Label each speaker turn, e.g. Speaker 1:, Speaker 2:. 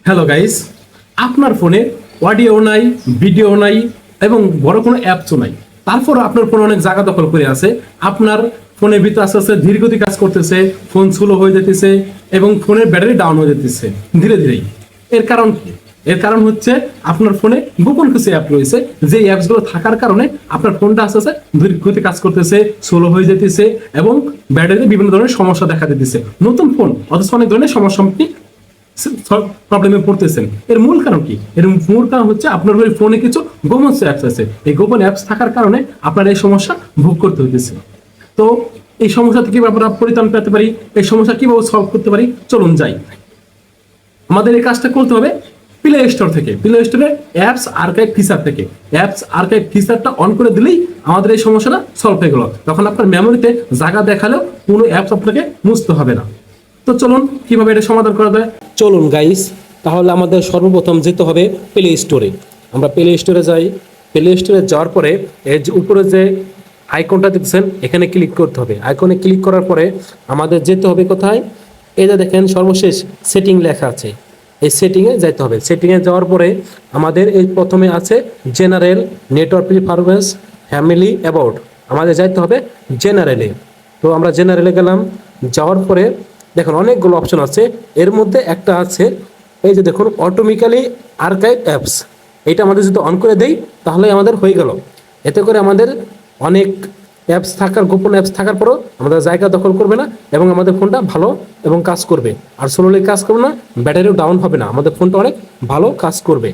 Speaker 1: Hello guys, আপনার ফোনে audio নাই, ভিডিও নাই এবং বড় কোনো অ্যাপসও নাই, তারপর আপনার ফোন অনেক জায়গা দখল করে আছে। আপনার ফোনের ভিতরে আস্তে আস্তে ধীরগতি কাজ করতেছে, ফোন স্লো হয়ে যেতেছে এবং ফোনের ব্যাটারি ডাউন হয়ে যেতেছে ধীরে ধীরেই। এর কারণ কি? এর কারণ হচ্ছে আপনার ফোনে গোপন কিছু অ্যাপ রয়েছে, যে অ্যাপসগুলো থাকার কারণে আপনার ফোনটা আস্তে আস্তে ধীরগতি কাজ করতেছে, স্লো হয়ে যেতেছে এবং ব্যাটারিতে বিভিন্ন ধরনের সমস্যা দেখা দিতেছে। নতুন ফোন অথচ অনেক ধরনের সমস্যা আপনি প্রবলেমে পড়তেছেন। এর মূল কারণ কি? এর মূল কারণ হচ্ছে আপনার ফোনে কিছু গোপন অ্যাপস আছে। এই গোপন অ্যাপস থাকার কারণে আপনার এই সমস্যা ভোগ করতে হইতেছে। তো এই সমস্যা থেকে আমরা পরিত্রাণ পেতে পারি, এই সমস্যা কিভাবে সলভ করতে পারি, চলুন যাই। আমাদের এই কাজটা করতে হবে প্লে স্টোর থেকে। প্লে স্টোরে অ্যাপস আর্কাইভ ফিচার থেকে অ্যাপস আর্কাইভ ফিচারটা অন করে দিলেই আমাদের এই সমস্যাটা সলভ হয়ে গেল। তখন আপনার মেমোরিতে জায়গা দেখালেও কোনো অ্যাপস আপনাকে মুছতে হবে না। তো চলুন কিভাবে এটা সমাধান করা যায়। চলুন গাইস, তাহলে আমাদের সর্বপ্রথম যেতে হবে প্লে স্টোরে। আমরা প্লে স্টোরে যাই। প্লে স্টোরে যাওয়ার পরে এই যে উপরে যে আইকনটা দেখছেন, এখানে ক্লিক করতে হবে। আইকনে ক্লিক করার পরে আমাদের যেতে হবে কোথায়? এই যে দেখেন সর্বশেষ সেটিং লেখা আছে, এই সেটিংয়ে যাইতে হবে। সেটিংয়ে যাওয়ার পরে আমাদের এই প্রথমে আছে general, network performance, family, about. আমাদের যাইতে হবে জেনারেলে। তো আমরা জেনারেলে গেলাম। যাওয়ার পরে দেখুন অনেকগুলো অপশন আছে, এর মধ্যে একটা আছে এই যে দেখুন অটোমেটিক্যালি আর্কাইভ অ্যাপস। এটা আমাদের যদি অন করে দেই তাহলে আমাদের হয়ে গেল। এতে করে আমাদের অনেক অ্যাপস থাকার, গোপন অ্যাপস থাকার পরও আমাদের জায়গা দখল করবে না এবং আমাদের ফোনটা ভালো এবং কাজ করবে। আর স্লোলি কাজ করবে না, ব্যাটারিও ডাউন হবে না, আমাদের ফোনটা অনেক ভালো কাজ করবে।